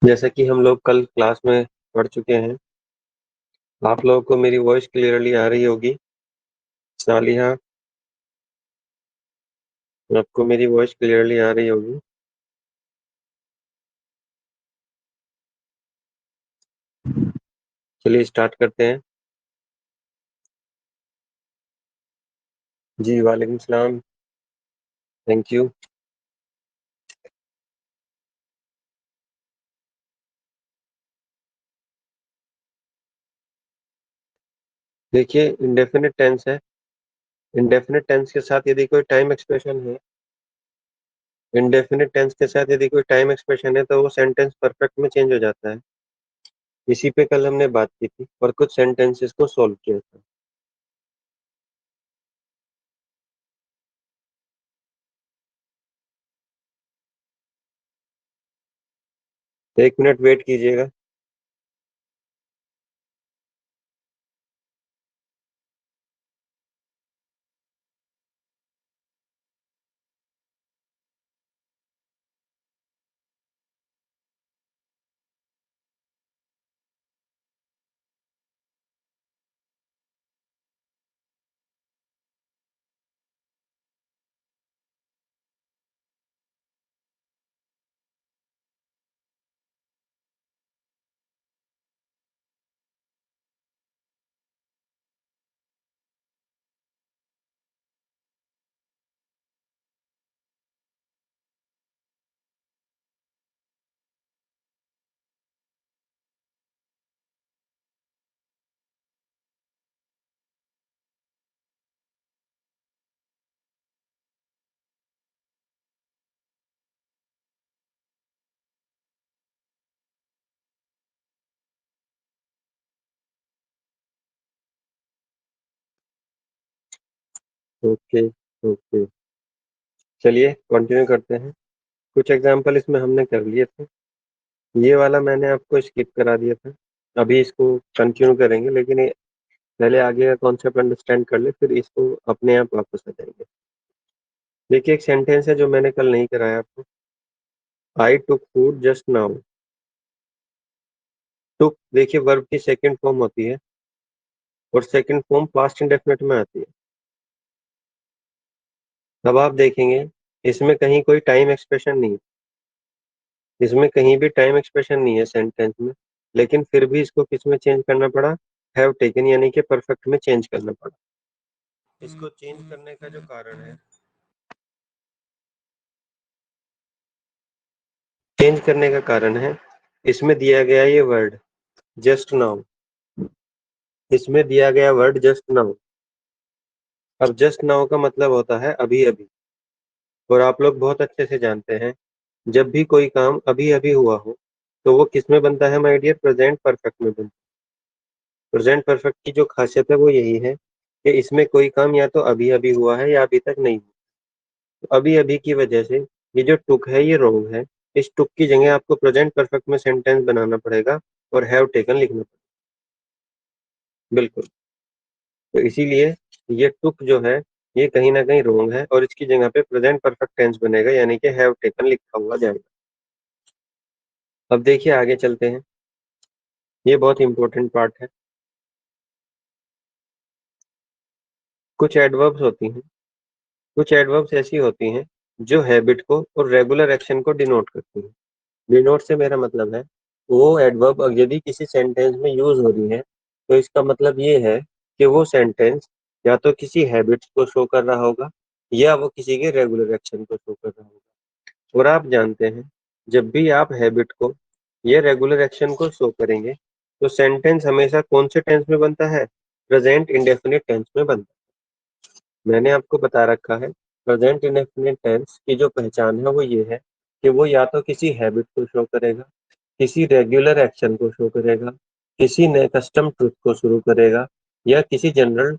जैसा कि हम लोग कल क्लास में पढ़ चुके हैं, आप लोगों को मेरी वॉइस क्लियरली आ रही होगी। सालिहा, आपको मेरी वॉइस क्लियरली आ रही होगी। चलिए स्टार्ट करते हैं। जी वालेकुम सलाम। Thank you. देखिए, इंडेफिनिट टेंस है। इंडेफिनिट टेंस के साथ यदि कोई टाइम एक्सप्रेशन है इंडेफिनिट टेंस के साथ यदि कोई टाइम एक्सप्रेशन है तो वो सेंटेंस परफेक्ट में चेंज हो जाता है। इसी पे कल हमने बात की थी और कुछ सेंटेंसेस को सॉल्व किया था। एक मिनट वेट कीजिएगा। ओके ओके, चलिए कंटिन्यू करते हैं। कुछ एग्जांपल इसमें हमने कर लिए थे। ये वाला मैंने आपको स्किप करा दिया था। अभी इसको कंटिन्यू करेंगे, लेकिन ये पहले आगे का कॉन्सेप्ट अंडरस्टैंड कर ले, फिर इसको अपने आप वापस आ जाएंगे। देखिए, एक सेंटेंस है जो मैंने कल नहीं कराया आपको। आई टुक फूड जस्ट नाउ। टुक देखिए वर्ब की सेकंड फॉर्म होती है और सेकंड फॉर्म पास्ट इंडेफिनिट में आती है। अब आप देखेंगे, इसमें कहीं कोई टाइम एक्सप्रेशन नहीं है। इसमें कहीं भी टाइम एक्सप्रेशन नहीं है सेंटेंस में, लेकिन फिर भी इसको किस में चेंज करना पड़ा? हैव टेकन, यानी कि परफेक्ट में चेंज करना पड़ा। इसको चेंज करने का जो कारण है, चेंज करने का कारण है इसमें दिया गया ये वर्ड जस्ट नाउ। इसमें दिया गया वर्ड जस्ट नाउ। अब जस्ट नाउ का मतलब होता है अभी अभी। और आप लोग बहुत अच्छे से जानते हैं, जब भी कोई काम अभी अभी हुआ हो तो वो किस में बनता है माय डियर? प्रेजेंट परफेक्ट में बनता है। प्रेजेंट परफेक्ट की जो खासियत है वो यही है कि इसमें कोई काम या तो अभी अभी हुआ है या अभी तक नहीं हुआ। तो अभी अभी की वजह से ये जो टुक है ये रॉन्ग है। इस टुक की जगह आपको प्रेजेंट परफेक्ट में सेंटेंस बनाना पड़ेगा और हैव टेकन लिखना पड़ेगा। बिल्कुल। तो इसीलिए ये टुक जो है ये कहीं ना कहीं रॉन्ग है और इसकी जगह पे प्रेजेंट परफेक्ट टेंस बनेगा, यानी कि हैव टेकन लिखा हुआ जाएगा। अब देखिए आगे चलते हैं। ये बहुत इंपॉर्टेंट पार्ट है। कुछ एडवर्ब्स होती हैं, कुछ एडवर्ब्स ऐसी होती हैं जो हैबिट को और रेगुलर एक्शन को डिनोट करती हैं। डिनोट से मेरा मतलब है वो एडवर्ब यदि किसी सेंटेंस में यूज हो रही है तो इसका मतलब ये है कि वो सेंटेंस या तो किसी हैबिट को शो कर रहा होगा या वो किसी के रेगुलर एक्शन को शो कर रहा होगा। और आप जानते हैं, जब भी आप हैबिट को या रेगुलर एक्शन को शो करेंगे तो सेंटेंस हमेशा कौन से टेंस में बनता है? प्रेजेंट इंडेफिनिट टेंस में बनता है। मैंने आपको बता रखा है, प्रेजेंट इंडेफिनिट टेंस की जो पहचान है वो ये है कि वो या तो किसी हैबिट को शो करेगा, किसी रेगुलर एक्शन को शो करेगा, किसी नए कस्टम ट्रुथ को शुरू करेगा या किसी जनरल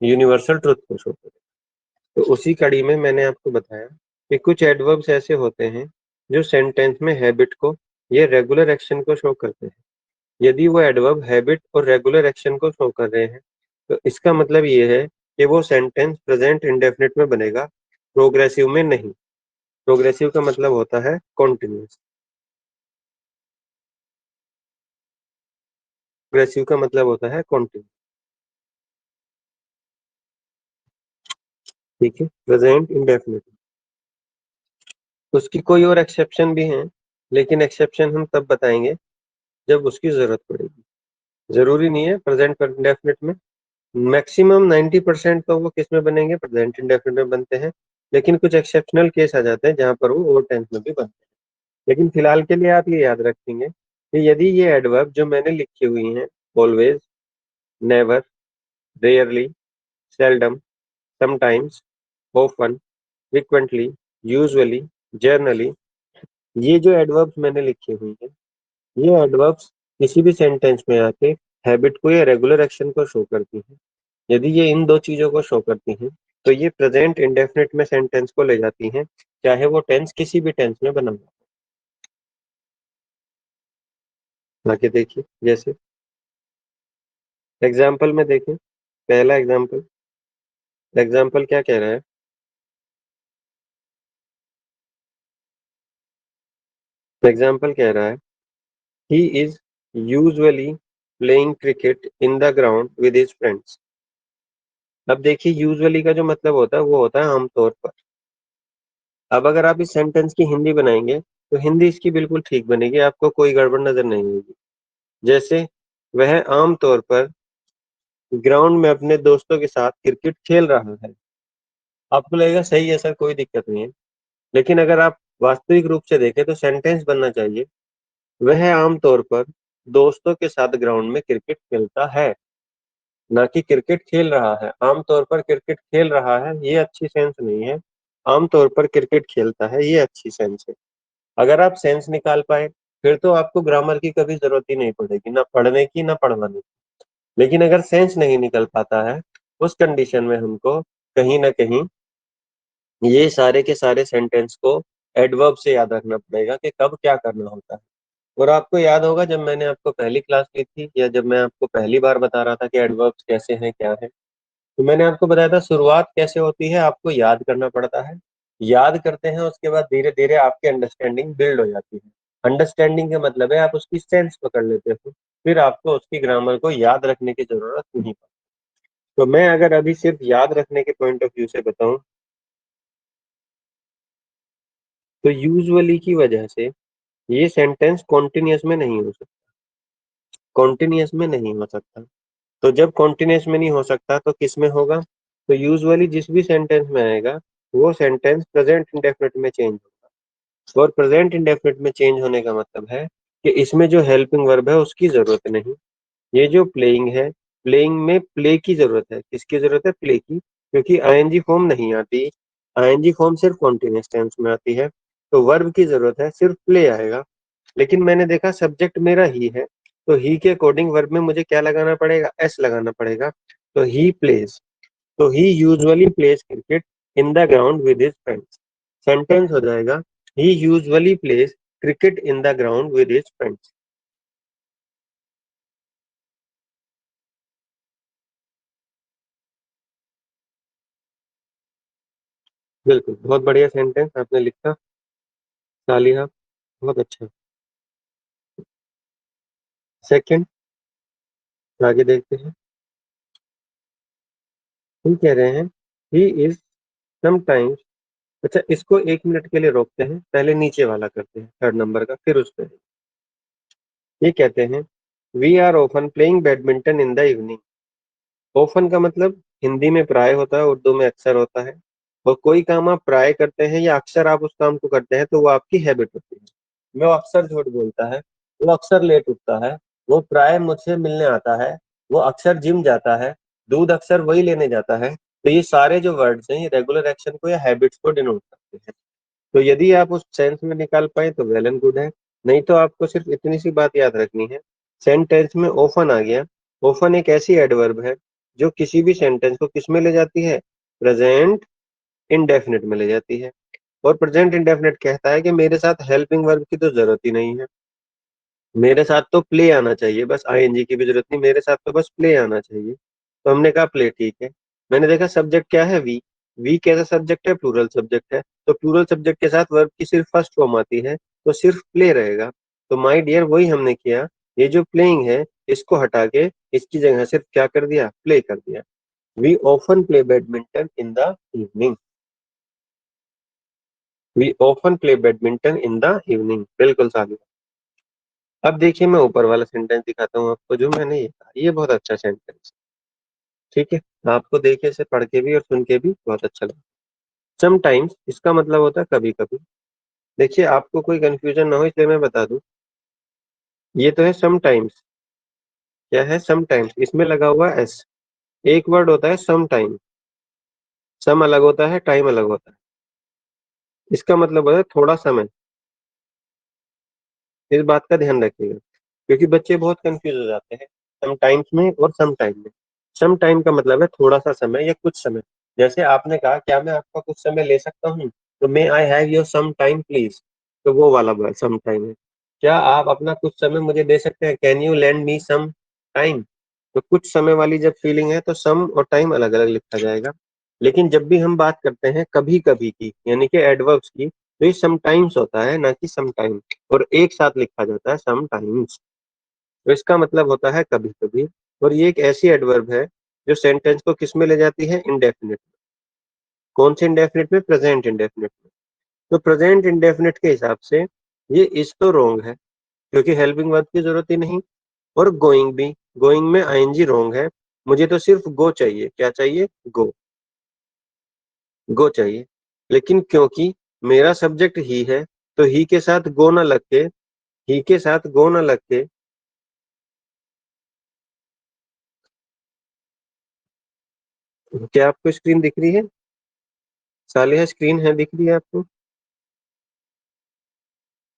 यूनिवर्सल ट्रुथ को शो करेगा। तो उसी कड़ी में मैंने आपको बताया कि कुछ एडवर्ब्स ऐसे होते हैं जो सेंटेंस में हैबिट को या रेगुलर एक्शन को शो करते हैं। यदि वो एडवर्ब हैबिट और रेगुलर एक्शन को शो कर रहे हैं तो इसका मतलब ये है कि वो सेंटेंस प्रेजेंट इंडेफिनिट में बनेगा, प्रोग्रेसिव में नहीं। प्रोग्रेसिव का मतलब होता है कॉन्टिन्यूस। प्रोग्रेसिव का मतलब होता है कॉन्टिन्यू। ठीक है, प्रेजेंट इंडेफिनिट। उसकी कोई और एक्सेप्शन भी है, लेकिन एक्सेप्शन हम तब बताएंगे जब उसकी जरूरत पड़ेगी। जरूरी नहीं है प्रेजेंट इंडेफिनिट में, मैक्सिमम 90% तो वो किस में बनेंगे, प्रेजेंट इंडेफिनिट में बनते हैं। लेकिन कुछ एक्सेप्शनल केस आ जाते हैं जहां पर वो ओवर टेंस में भी बनते हैं। लेकिन फिलहाल के लिए आप ये याद रखेंगे कि यदि ये एडवर्ब जो मैंने लिखी हुई हैं, always, never, rarely, seldom, sometimes, often, frequently, usually, generally, ये जो एडवर्ब्स मैंने लिखी हुई हैं, ये एडवर्ब्स किसी भी सेंटेंस में आके हैबिट को या रेगुलर एक्शन को शो करती हैं। यदि ये इन दो चीजों को शो करती हैं तो ये प्रेजेंट इंडेफिनिट में सेंटेंस को ले जाती हैं, चाहे वो टेंस किसी भी टेंस में बना हो। आगे देखिए, जैसे एग्जाम्पल में देखें, पहला एग्जाम्पल, एग्जाम्पल क्या कह रहा है? एग्जाम्पल कह रहा है he is usually playing cricket in the ground with his friends. अब देखिए, यूजुअली का जो मतलब होता है वो होता है आमतौर पर। अब अगर आप इस सेंटेंस की हिंदी बनाएंगे तो हिंदी इसकी बिल्कुल ठीक बनेगी, आपको कोई गड़बड़ नजर नहीं होगी। जैसे, वह आमतौर पर ग्राउंड में अपने दोस्तों के साथ क्रिकेट खेल रहा है। आपको लगेगा सही है सर, कोई दिक्कत नहीं है। लेकिन अगर आप वास्तविक रूप से देखें तो सेंटेंस बनना चाहिए वह आमतौर पर दोस्तों के साथ ग्राउंड में क्रिकेट खेलता है, ना कि क्रिकेट खेल रहा है। आमतौर पर क्रिकेट खेल रहा है ये अच्छी सेंस नहीं है, आमतौर पर क्रिकेट खेलता है ये अच्छी सेंस है। अगर आप सेंस निकाल पाए फिर तो आपको ग्रामर की कभी जरूरत ही नहीं पड़ेगी, ना पढ़ने की ना पढ़वाने की। लेकिन अगर सेंस नहीं निकल पाता है, उस कंडीशन में हमको कहीं ना कहीं ये सारे के सारे सेंटेंस को एडवर्ब से याद रखना पड़ेगा कि कब क्या करना होता है। और आपको याद होगा जब मैंने आपको पहली क्लास ली थी या जब मैं आपको पहली बार बता रहा था कि एडवर्ब्स कैसे हैं क्या है, तो मैंने आपको बताया था शुरुआत कैसे होती है, आपको याद करना पड़ता है। याद करते हैं उसके बाद धीरे धीरे आपकी अंडरस्टैंडिंग बिल्ड हो जाती है। अंडरस्टैंडिंग का मतलब है आप उसकी सेंस पकड़ लेते हो, फिर आपको उसकी ग्रामर को याद रखने की जरूरत नहीं पड़ती। तो मैं अगर अभी सिर्फ याद रखने के पॉइंट ऑफ व्यू से बताऊं तो यूजुअली की वजह से ये सेंटेंस कॉन्टिन्यूअस में नहीं हो सकता, कॉन्टिन्यूअस में नहीं हो सकता। तो जब कॉन्टिन्यूअस में नहीं हो सकता तो किस में होगा? तो यूजुअली जिस भी सेंटेंस में आएगा वो सेंटेंस प्रेजेंट इंडेफिनिट में चेंज होगा। और प्रेजेंट इंडेफिनिट में चेंज होने का मतलब है कि इसमें जो हेल्पिंग वर्ब है उसकी जरूरत नहीं। ये जो प्लेइंग है, प्लेइंग में प्ले की जरूरत है। किसकी जरूरत है? प्ले की, क्योंकि आईएनजी फॉर्म नहीं आती। आईएनजी फॉर्म सिर्फ कॉन्टिन्यूअस टेंस में आती है। तो वर्ब की जरूरत है, सिर्फ प्ले आएगा। लेकिन मैंने देखा सब्जेक्ट मेरा ही है, तो ही के अकॉर्डिंग वर्ब में मुझे क्या लगाना पड़ेगा? एस लगाना पड़ेगा। तो ही प्लेज, तो he usually plays cricket in the ground with his friends. Sentence हो जाएगा he usually plays cricket in the ground with his friends. बिल्कुल, बहुत बढ़िया सेंटेंस आपने लिखा सालिहा, बहुत अच्छा। सेकंड, आगे देखते हैं। हम कह रहे हैं ही इज समटाइम्स। अच्छा, इसको 1 मिनट के लिए रोकते हैं, पहले नीचे वाला करते हैं, थर्ड नंबर का, फिर उस पे। ये कहते हैं we are often playing badminton in the evening. Often का मतलब हिंदी में प्राय होता है, उर्दू में अक्सर होता है। और कोई काम आप प्राय करते हैं या अक्सर आप उस काम को करते हैं तो वो आपकी हैबिट होती है। वो अक्सर झूठ बोलता है, वो अक्सर लेट उठता है, वो प्राय मुझसे मिलने आता है, वो अक्सर जिम जाता है, दूध अक्सर वही लेने जाता है। तो ये सारे जो वर्ड्स हैं ये रेगुलर एक्शन को या हैबिट्स को डिनोट करते हैं। तो यदि आप उस सेंस में निकाल पाए तो वेल एंड गुड है, नहीं तो आपको सिर्फ इतनी सी बात याद रखनी है। सेंटेंस में ओफन आ गया। ओफन एक ऐसी एडवर्ब है जो किसी भी सेंटेंस को किस में ले जाती है? प्रेजेंट इंडेफिनिट में ले जाती है। और प्रेजेंट इंडेफिनिट कहता है कि मेरे साथ हेल्पिंग वर्ब की तो जरूरत ही नहीं है, मेरे साथ तो प्ले आना चाहिए, बस आईएनजी की भी जरूरत नहीं, मेरे साथ तो बस प्ले आना चाहिए। तो हमने कहा प्ले ठीक है। मैंने देखा सब्जेक्ट क्या है? वी। वी कैसा सब्जेक्ट है? प्लूरल सब्जेक्ट है। तो प्लूरल सब्जेक्ट के साथ वर्ब की सिर्फ फर्स्ट फॉर्म आती है, तो सिर्फ प्ले रहेगा। तो माय डियर वही हमने किया, ये जो प्लेइंग है इसको हटा के इसकी जगह सिर्फ क्या कर दिया, प्ले कर दिया। We often play badminton in the evening. We often play badminton in the evening, बिल्कुल साबित। अब देखिए मैं ऊपर वाला सेंटेंस दिखाता हूँ आपको, जो मैंने ये कहा, ये बहुत अच्छा सेंटेंस, ठीक है। आपको देखे से पढ़ के भी और सुन के भी बहुत अच्छा लगा। समटाइम्स इसका मतलब होता है कभी कभी। देखिए आपको कोई कंफ्यूजन ना हो इसलिए मैं बता दूं, ये तो है समटाइम्स। क्या है समटाइम्स, इसमें लगा हुआ एस। एक वर्ड होता है सम टाइम, सम अलग होता है, टाइम अलग होता है। इसका मतलब होता है थोड़ा समय। इस बात का ध्यान रखिएगा, क्योंकि बच्चे बहुत कंफ्यूज हो जाते हैं सम टाइम्स में और सम टाइम में। सम टाइम का मतलब है थोड़ा सा समय या कुछ समय। जैसे आपने कहा क्या मैं आपका कुछ समय ले सकता हूँ, तो may I have your some time please, तो वो वाला सम टाइम है। क्या आप अपना कुछ समय मुझे दे सकते हैं, can you lend me some time. तो कुछ समय वाली जब फीलिंग है तो सम और टाइम अलग अलग लिखा जाएगा। लेकिन जब भी हम बात करते हैं कभी कभी की, यानी कि एडवर्ब्स की, तो ये समटाइम्स होता है ना कि सम टाइम, और एक साथ लिखा जाता है सम टाइम्स। तो इसका मतलब होता है कभी कभी। और ये एक ऐसी एडवर्ब है जो सेंटेंस को किस में ले जाती है, इंडेफिनिट। कौन से इंडेफिनिट में, प्रेजेंट इंडेफिनिट में। तो प्रेजेंट इंडेफिनिट के हिसाब से ये इज तो रोंग है, क्योंकि हेल्पिंग वर्ब की जरूरत ही नहीं। और गोइंग भी, गोइंग में आईएनजी रोंग है। मुझे तो सिर्फ गो चाहिए, क्या चाहिए, गो, गो चाहिए। लेकिन क्योंकि मेरा सब्जेक्ट ही है, तो ही के साथ गो ना लग के, ही के साथ गो ना लग के, क्या आपको स्क्रीन दिख रही है, सालिया स्क्रीन है दिख रही है आपको,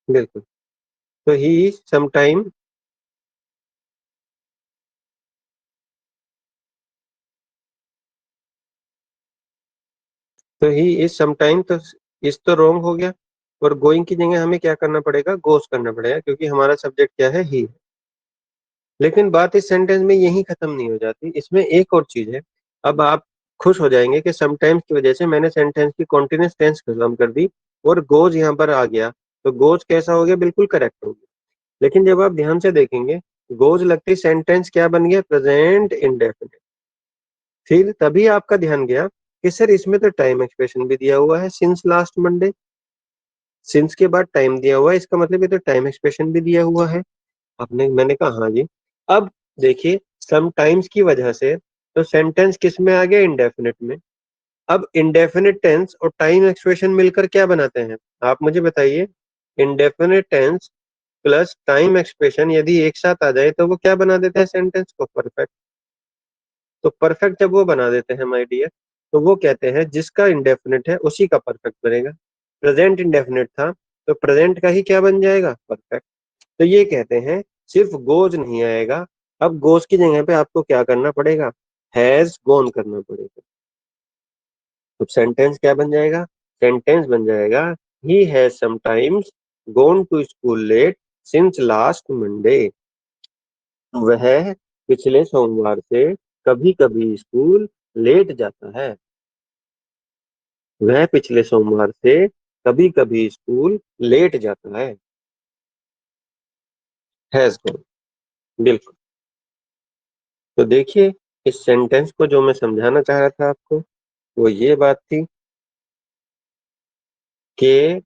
बिल्कुल। तो ही समटाइम, तो ही इज समटाइम, तो इस तो रॉन्ग हो गया। और गोइंग की जगह हमें क्या करना पड़ेगा, गोस करना पड़ेगा, क्योंकि हमारा सब्जेक्ट क्या है, ही। लेकिन बात इस सेंटेंस में यही खत्म नहीं हो जाती, इसमें एक और चीज है। अब आप खुश हो जाएंगे कि समटाइम्स की वजह से मैंने सेंटेंस की कॉन्टिन्यूस टेंस खत्म कर दी और गोज यहाँ पर आ गया। तो गोज कैसा हो गया, बिल्कुल करेक्ट हो गया। लेकिन जब आप ध्यान से देखेंगे, गोज लगती सेंटेंस क्या बन गया, प्रेजेंट इंडेफिनिट। फिर तभी आपका ध्यान गया कि सर इसमें तो टाइम एक्सप्रेशन भी दिया हुआ है, सिंस लास्ट मंडे। सिंस के बाद टाइम दिया हुआ है, इसका मतलब ये तो टाइम एक्सप्रेशन भी दिया हुआ है। आपने, मैंने कहा हाँ जी। अब देखिए समटाइम्स की वजह से तो सेंटेंस किस में आ गया, इंडेफिनिट में। अब इंडेफिनिट टेंस और टाइम एक्सप्रेशन मिलकर क्या बनाते हैं, आप मुझे बताइए। Indefinite tens plus time expression यदि एक साथ आ जाए तो वो क्या बना देते हैं, सेंटेंस को परफेक्ट। तो परफेक्ट जब वो बना देते हैं माय डियर, तो वो कहते हैं जिसका इंडेफिनिट है उसी का परफेक्ट बनेगा। प्रेजेंट इंडेफिनिट था, तो प्रेजेंट का ही क्या बन जाएगा, परफेक्ट। तो ये कहते हैं सिर्फ गोज नहीं आएगा। अब गोज की जगह पे आपको क्या करना पड़ेगा, हैज गोन करना पड़ेगा। तो सेंटेंस क्या बन जाएगा, सेंटेंस बन जाएगा he has sometimes gone to school late since last Monday. वह पिछले सोमवार से कभी कभी स्कूल लेट जाता है। वह पिछले सोमवार से कभी कभी स्कूल लेट जाता है, हैज गॉन, बिल्कुल। तो देखिए इस सेंटेंस को जो मैं समझाना चाह रहा था आपको, वो ये बात थी कि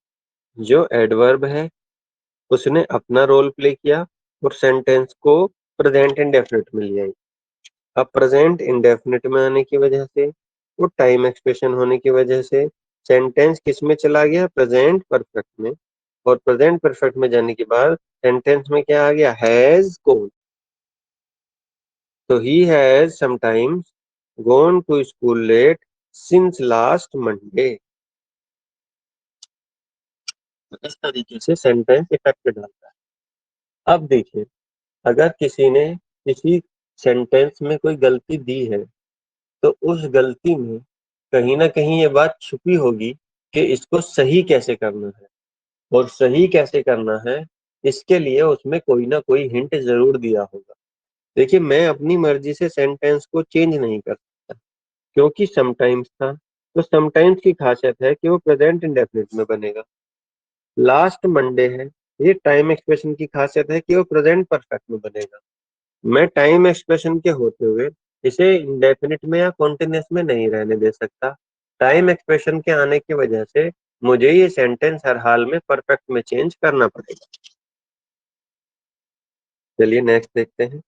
जो एडवर्ब है उसने अपना रोल प्ले किया और सेंटेंस को प्रेजेंट इंडेफिनिट में लिया। अब प्रेजेंट इंडेफिनिट में आने की वजह से और टाइम एक्सप्रेशन होने की वजह से सेंटेंस किस में चला गया, प्रेजेंट परफेक्ट में। और प्रेजेंट परफेक्ट में जाने के बाद सेंटेंस में क्या आ गया, हैज गॉन। तो he has sometimes gone to school late since last Monday. इस तरीके से सेंटेंस इफेक्ट डालता है। अब देखिए, अगर किसी ने किसी सेंटेंस में कोई गलती दी है, तो उस गलती में कहीं ना कहीं ये बात छुपी होगी कि इसको सही कैसे करना है। और सही कैसे करना है, इसके लिए उसमें कोई ना कोई हिंट जरूर दिया होगा। देखिए मैं अपनी मर्जी से सेंटेंस को चेंज नहीं कर सकता, क्योंकि समटाइम्स था, तो समटाइम्स की खासियत है कि वो प्रेजेंट इंडेफिनिट में बनेगा। लास्ट मंडे है, ये टाइम एक्सप्रेशन की खासियत है कि वो प्रेजेंट परफेक्ट में बनेगा। मैं टाइम एक्सप्रेशन के होते हुए इसे इंडेफिनिट में या कॉन्टिन्यूअस में नहीं रहने दे सकता। टाइम एक्सप्रेशन के आने की वजह से मुझे ये सेंटेंस हर हाल में परफेक्ट में चेंज करना पड़ेगा। चलिए नेक्स्ट देखते हैं।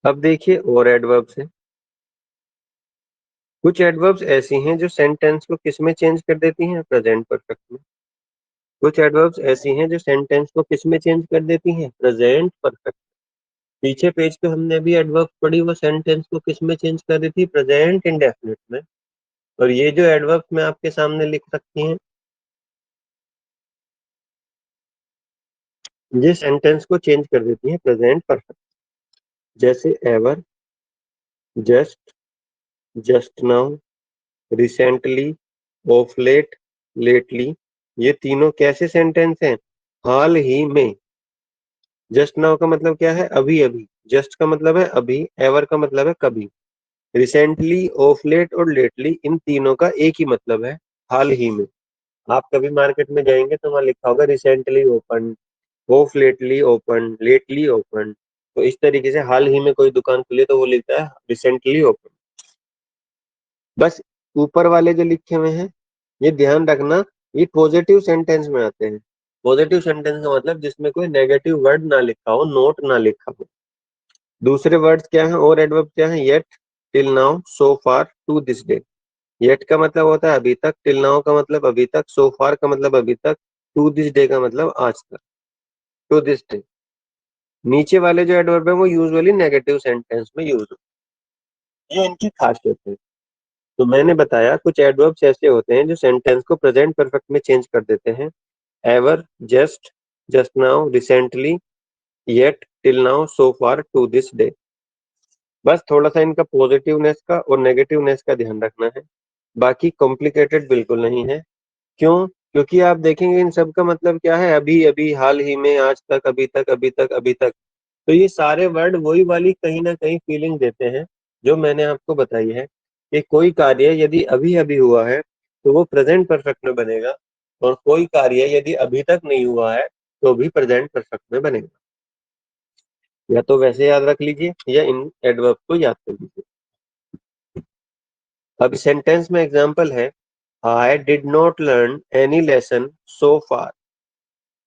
अब देखिए और एडवर्ब्स हैं। कुछ एडवर्ब्स ऐसी हैं जो सेंटेंस को किस में चेंज कर देती हैं, प्रेजेंट परफेक्ट में। कुछ एडवर्ब्स ऐसी हैं जो सेंटेंस को किस में चेंज कर देती हैं, प्रेजेंट परफेक्ट। पीछे पेज पे हमने अभी एडवर्ब पढ़ी, वो सेंटेंस को किस में चेंज कर रही थी, प्रेजेंट इंडेफिनिट में। और ये जो एडवर्ब मैं आपके सामने लिख सकती हैं, ये सेंटेंस को चेंज कर देती है प्रेजेंट परफेक्ट। जैसे ever, just, just now, recently, of late, lately. ये तीनों कैसे सेंटेंस हैं, हाल ही में। जस्ट नाउ का मतलब क्या है, अभी अभी। जस्ट का मतलब है अभी, एवर का मतलब है कभी। रिसेंटली, ऑफ लेट और लेटली, इन तीनों का एक ही मतलब है, हाल ही में। आप कभी मार्केट में जाएंगे तो वहां लिखा होगा recently open, of lately open, lately open. तो इस तरीके से हाल ही में कोई दुकान खुली तो वो लिखता है रिसेंटली ओपन। बस ऊपर वाले जो लिखे हुए हैं, ये ध्यान रखना, ये पॉजिटिव सेंटेंस में आते हैं। पॉजिटिव सेंटेंस का मतलब जिसमें कोई नेगेटिव वर्ड ना लिखा हो, नोट ना लिखा हो। दूसरे वर्ड्स क्या हैं और एडवर्ब क्या है, yet, till now, so far, to this day. Yet का मतलब होता है अभी तक, टिल नाउ का मतलब अभी तक, सो फार का मतलब अभी तक, टू दिस डे का मतलब आज तक, टू दिस डे। नीचे वाले जो एडवर्ब है वो यूजुअली नेगेटिव सेंटेंस में यूज होते हैं, ये इनकी खासियत है। तो मैंने बताया कुछ एडवर्ब्स ऐसे होते हैं जो सेंटेंस को प्रेजेंट परफेक्ट में चेंज कर देते हैं। Ever, just, just now, recently, yet, till now, so far, to this day. बस थोड़ा सा इनका पॉजिटिवनेस का और नेगेटिवनेस का ध्यान रखना है, बाकी कॉम्प्लिकेटेड बिल्कुल नहीं है। क्यों, क्योंकि आप देखेंगे इन सब का मतलब क्या है, अभी अभी, हाल ही में, आज तक, अभी तक, अभी तक, अभी तक। तो ये सारे वर्ड वही वाली कहीं ना कहीं फीलिंग देते हैं जो मैंने आपको बताई है, कि कोई कार्य यदि अभी अभी हुआ है तो वो प्रेजेंट परफेक्ट में बनेगा, और कोई कार्य यदि अभी तक नहीं हुआ है तो भी प्रेजेंट परफेक्ट में बनेगा। या तो वैसे याद रख लीजिए या इन एडवर्ब को याद कर लीजिए। अब सेंटेंस में एग्जांपल है, I did not learn any lesson so far.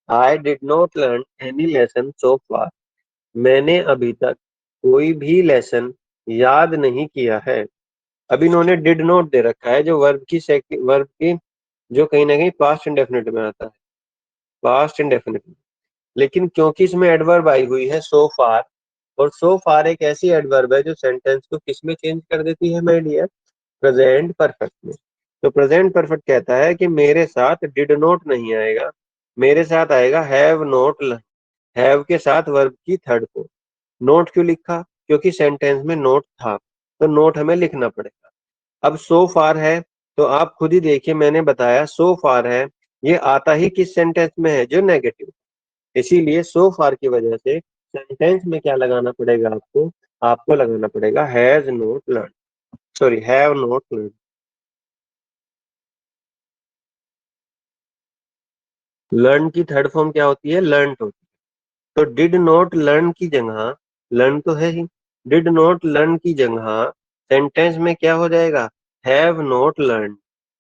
I did not learn any lesson so far. मैंने अभी तक कोई भी लेसन याद नहीं किया है। अब इन्होंने डिड नॉट दे रखा है, जो वर्ब की जो कहीं ना कहीं पास्ट इंडेफिनिट में आता है, पास्ट इंडेफिनिट में। लेकिन क्योंकि इसमें एडवर्ब आई हुई है सो फार, और सो फार एक ऐसी एडवर्ब है जो सेंटेंस को किस में चेंज कर देती है माय डियर, प्रेजेंट परफेक्ट में। तो प्रेजेंट परफेक्ट कहता है कि मेरे साथ डिड नॉट नहीं आएगा, मेरे साथ आएगा हैव नॉट। हैव के साथ वर्ब की थर्ड फॉर्म। नोट क्यों लिखा, क्योंकि सेंटेंस में नोट था, तो नोट हमें लिखना पड़ेगा। अब सो फार है, तो आप खुद ही देखिए, मैंने बताया सो फार है, ये आता ही किस सेंटेंस में है, जो नेगेटिव। इसीलिए सो फार की वजह से सेंटेंस में क्या लगाना पड़ेगा आपको, आपको लगाना पड़ेगा has not learn, sorry have not learn. Learn की थर्ड फॉर्म क्या होती है, लर्न होती है। तो डिड नॉट लर्न की जगह, लर्न तो है ही, डिड नॉट लर्न की जगह सेंटेंस में क्या हो जाएगा, हैव नॉट लर्न।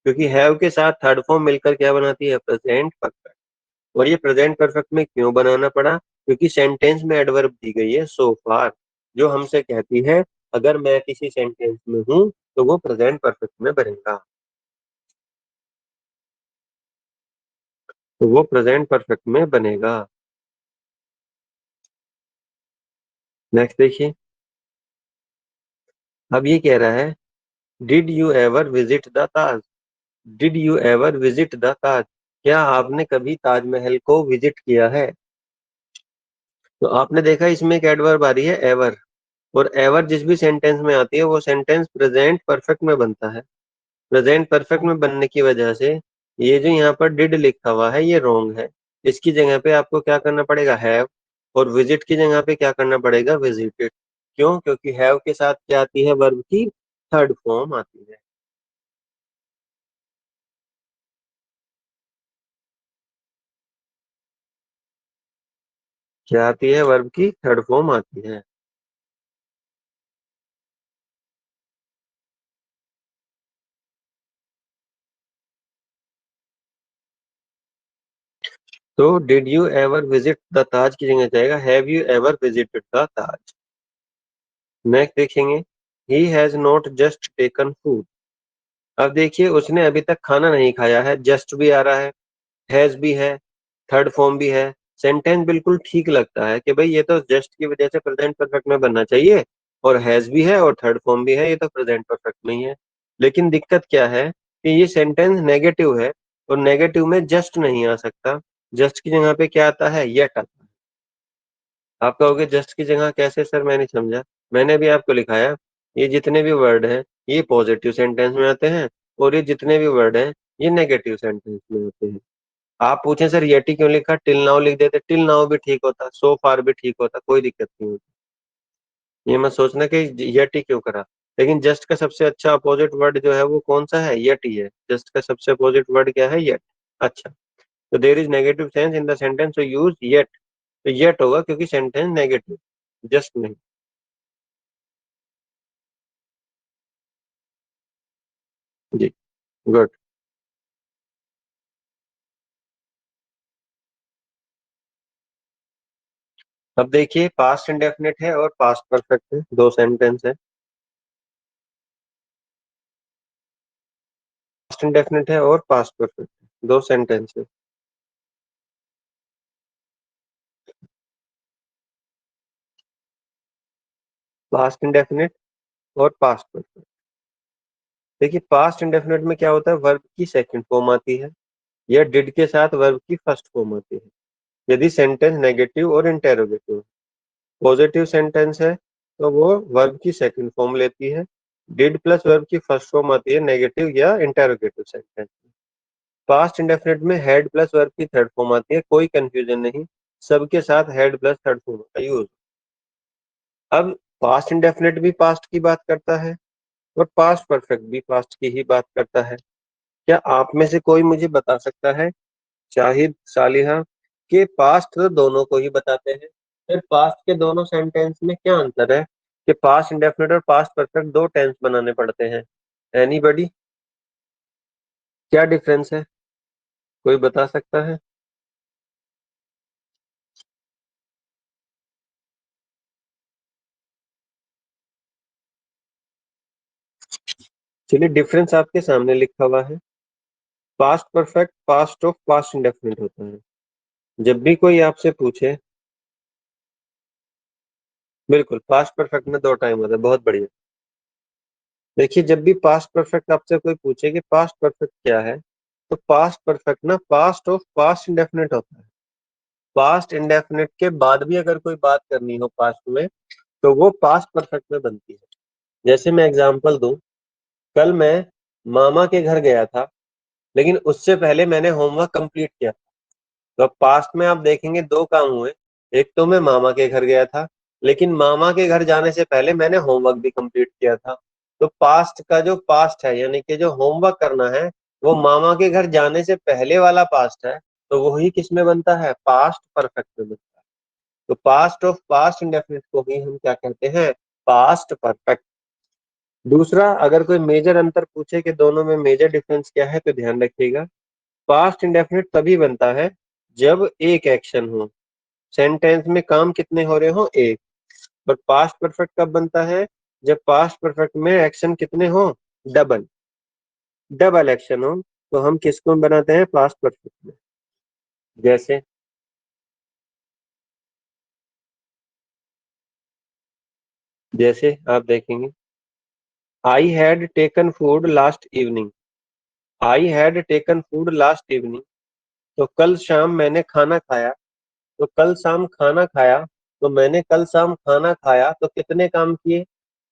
क्योंकि हैव के साथ थर्ड फॉर्म मिलकर क्या बनाती है, प्रेजेंट परफेक्ट। और ये प्रेजेंट परफेक्ट में क्यों बनाना पड़ा, क्योंकि सेंटेंस में एडवर्ब दी गई है सो फार, जो हमसे कहती है अगर मैं किसी सेंटेंस में हूं तो वो प्रेजेंट परफेक्ट में बनेगा, तो वो प्रेजेंट परफेक्ट में बनेगा। नेक्स्ट देखिए। अब ये कह रहा है, did you ever visit the Taj. Did you ever visit the Taj, क्या आपने कभी ताजमहल को विजिट किया है। तो आपने देखा इसमें एक एडवर्ब आ रही है एवर, और एवर जिस भी सेंटेंस में आती है वो सेंटेंस प्रेजेंट परफेक्ट में बनता है। प्रेजेंट परफेक्ट में बनने की वजह से ये जो यहाँ पर डिड लिखा हुआ है ये रॉन्ग है। इसकी जगह पे आपको क्या करना पड़ेगा, हैव। और विजिट की जगह पे क्या करना पड़ेगा, विजिटेड। क्यों, क्योंकि हैव के साथ क्या आती है, वर्ब की थर्ड फॉर्म आती है। क्या आती है? वर्ब की थर्ड फॉर्म आती है। तो did you ever visit the Taj की जगह जाएगा have you ever visited the Taj. Next देखेंगे, he has not just taken food. अब देखिए उसने अभी तक खाना नहीं खाया है, जस्ट भी आ रहा है, हैज भी है, थर्ड फॉर्म भी है। सेंटेंस बिल्कुल ठीक लगता है कि भाई ये तो जस्ट की वजह से प्रेजेंट परफेक्ट में बनना चाहिए, और हैज भी है और थर्ड फॉर्म भी है, ये तो प्रेजेंट परफेक्ट में ही है। लेकिन दिक्कत क्या है कि ये सेंटेंस नेगेटिव है, और नेगेटिव में जस्ट नहीं आ सकता। जस्ट की जगह पे क्या आता है? येट आता है। आप कहोगे जस्ट की जगह कैसे सर, मैं नहीं समझा। मैंने भी आपको लिखाया, ये जितने भी वर्ड हैं ये पॉजिटिव सेंटेंस में आते हैं, और ये जितने भी वर्ड हैं ये नेगेटिव सेंटेंस में आते हैं। आप पूछे सर येटी क्यों लिखा, टिल नाउ लिख देते, टिल नाउ भी ठीक होता, सो फार भी ठीक होता, कोई दिक्कत नहीं होती। ये मत सोचना कि येटी क्यों करा। लेकिन जस्ट का सबसे अच्छा अपोजिट वर्ड जो है वो कौन सा है? येट ही है। जस्ट का सबसे अपोजिट वर्ड क्या है? येट। अच्छा, तो there is negative sense in the sentence, so use yet. तो येट होगा क्योंकि सेंटेंस नेगेटिव, जस्ट नहीं। जी, गुड। अब देखिए पास्ट इंडेफिनिट है और पास्ट परफेक्ट है, दो सेंटेंस है। पास्ट इंडेफिनिट है और पास्ट परफेक्ट है, दो सेंटेंस है। पास्ट इंडेफिनिट और पास्ट परफेक्ट। देखिए पास्ट इंडेफिनिट में क्या होता है, वर्ब की सेकंड फॉर्म आती है, या डिड के साथ वर्ब की फर्स्ट फॉर्म आती है, यदि सेंटेंस नेगेटिव और इंटेरोगेटिव। पॉजिटिव सेंटेंस है तो वो वर्ब की सेकंड फॉर्म लेती है, डिड प्लस वर्ब की फर्स्ट फॉर्म आती है नेगेटिव या इंटेरोगेटिव सेंटेंस। पास्ट इंडेफिनिट में हेड प्लस वर्ब की थर्ड फॉर्म आती है, कोई कंफ्यूजन नहीं, सबके साथ हेड प्लस थर्ड फॉर्म का यूज। अब पास्ट इंडेफिनिट भी पास्ट की बात करता है, और पास्ट परफेक्ट भी पास्ट की ही बात करता है। क्या आप में से कोई मुझे बता सकता है, शाहिद, सालिहा, के पास्ट तो दोनों को ही बताते हैं, फिर पास्ट के दोनों सेंटेंस में क्या अंतर है कि पास्ट इंडेफिनिट और पास्ट परफेक्ट दो टेंस बनाने पड़ते हैं? एनीबडी? क्या डिफरेंस है, कोई बता सकता है? चलिए डिफरेंस आपके सामने लिखा हुआ है। Past perfect past of past indefinite होता है। जब भी कोई आपसे पूछे, बिल्कुल पास्ट परफेक्ट में दो टाइम होता है, बहुत बढ़िया। देखिए जब भी पास्ट परफेक्ट आपसे कोई पूछे कि पास्ट परफेक्ट क्या है, तो पास्ट परफेक्ट ना पास्ट ऑफ पास्ट इंडेफिनिट होता है। पास्ट इंडेफिनिट के बाद भी अगर कोई बात करनी हो पास्ट में, तो वो पास्ट परफेक्ट में बनती है। जैसे मैं एग्जांपल दूं, कल मैं मामा के घर गया था, लेकिन उससे पहले मैंने होमवर्क कंप्लीट किया। तो पास्ट में आप देखेंगे दो काम हुए, एक तो मैं मामा के घर गया था, लेकिन मामा के घर जाने से पहले मैंने होमवर्क भी कंप्लीट किया था। तो पास्ट का जो पास्ट है, यानी कि जो होमवर्क करना है, वो मामा के घर जाने से पहले वाला पास्ट है, तो वही किस में बनता है? पास्ट परफेक्ट में बनता है। तो पास्ट ऑफ पास्ट इंडेफिनिट को ही हम क्या कहते हैं? Past perfect. दूसरा, अगर कोई मेजर अंतर पूछे कि दोनों में मेजर डिफरेंस क्या है, तो ध्यान रखिएगा, पास्ट इंडेफिनिट तभी बनता है जब एक एक्शन हो, सेंटेंस में काम कितने हो रहे हो? एक। पर पास्ट परफेक्ट कब बनता है? जब पास्ट परफेक्ट में एक्शन कितने हो? डबल। डबल एक्शन हो, तो हम किसको बनाते हैं? पास्ट परफेक्ट में। जैसे जैसे आप देखेंगे, I had taken food last evening. I had taken food last evening, तो कल शाम मैंने खाना खाया। तो कल शाम खाना खाया, तो मैंने कल शाम खाना खाया, तो कितने काम किए?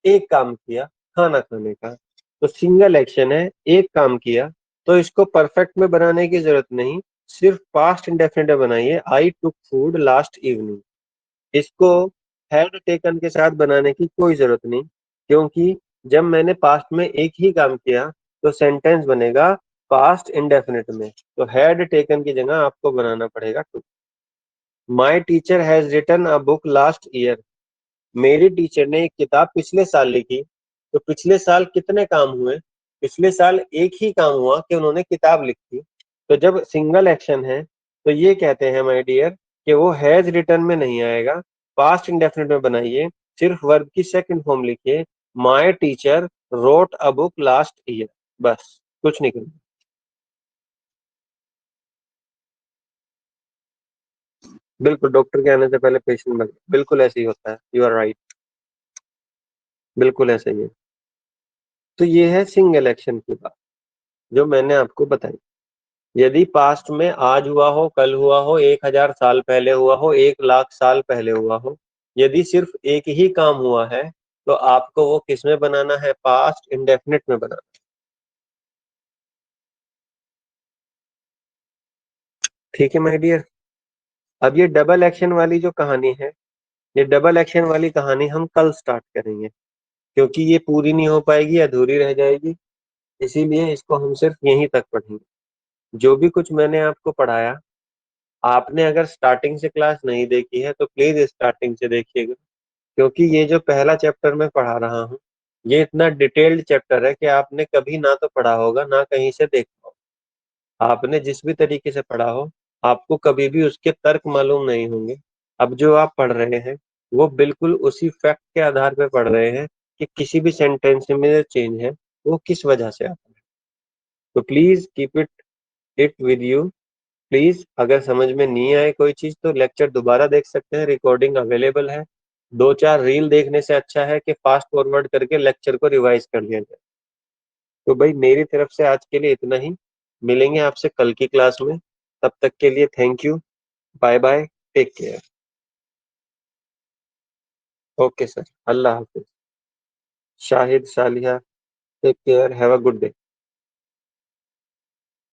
एक काम किया, खाना खाने का। तो सिंगल एक्शन है, एक काम किया। तो इसको परफेक्ट में बनाने की जरूरत नहीं, सिर्फ पास्ट इंडेफिनिट बनाइए, आई टुक फूड लास्ट इवनिंग। इसको हैड टेकन के साथ बनाने की कोई जरूरत नहीं, क्योंकि जब मैंने पास्ट में एक ही काम किया, तो सेंटेंस बनेगा पास्ट इंडेफिनिट में, तो हैड टेकन की जगह आपको बनाना पड़ेगा two. My teacher has written a book last year. मेरी टीचर ने एक किताब पिछले साल लिखी। तो पिछले साल कितने काम हुए? पिछले साल एक ही काम हुआ कि उन्होंने किताब लिखी। तो जब सिंगल एक्शन है तो ये कहते हैं माय डियर कि वो हैज रिटन में नहीं आएगा, पास्ट इंडेफिनिट में बनाइए, सिर्फ वर्ब की सेकंड फॉर्म लिखिए, my teacher wrote a book last year, बस कुछ नहीं करना। बिल्कुल, डॉक्टर के आने से पहले पेशेंट बने, बिल्कुल ऐसे ही होता है, यू आर राइट, बिल्कुल ऐसे ही है। तो ये है सिंगल एक्शन की बात जो मैंने आपको बताई। यदि पास्ट में आज हुआ हो, कल हुआ हो, 1000 साल पहले हुआ हो, 1,00,000 साल पहले हुआ हो, यदि सिर्फ एक ही काम हुआ है तो आपको वो किस में बनाना है? पास्ट इंडेफिनिट में बनाना। ठीक है माय डियर। अब ये डबल एक्शन वाली जो कहानी है, ये डबल एक्शन वाली कहानी हम कल स्टार्ट करेंगे, क्योंकि ये पूरी नहीं हो पाएगी, अधूरी रह जाएगी। इसीलिए इसको हम सिर्फ यहीं तक पढ़ेंगे। जो भी कुछ मैंने आपको पढ़ाया, आपने अगर स्टार्टिंग से क्लास नहीं देखी है तो प्लीज स्टार्टिंग से देखिएगा, क्योंकि ये जो पहला चैप्टर मैं पढ़ा रहा हूँ, ये इतना डिटेल्ड चैप्टर है कि आपने कभी ना तो पढ़ा होगा ना कहीं से देखा होगा। आपने जिस भी तरीके से पढ़ा हो, आपको कभी भी उसके तर्क मालूम नहीं होंगे। अब जो आप पढ़ रहे हैं वो बिल्कुल उसी फैक्ट के आधार पर पढ़ रहे हैं कि किसी भी सेंटेंस में जो चेंज है वो किस वजह से आता है। तो please keep it with you. Please, अगर समझ में नहीं आए कोई चीज तो लेक्चर दोबारा देख सकते हैं, रिकॉर्डिंग अवेलेबल है। दो चार रील देखने से अच्छा है कि फास्ट फॉरवर्ड करके लेक्चर को रिवाइज कर लिया जाए। तो भाई मेरी तरफ से आज के लिए इतना ही। मिलेंगे आपसे कल की क्लास में। तब तक के लिए thank you, bye bye, take care. Okay sir, अल्लाह हाफिज। Shahid, Saliya, take care, have a good day.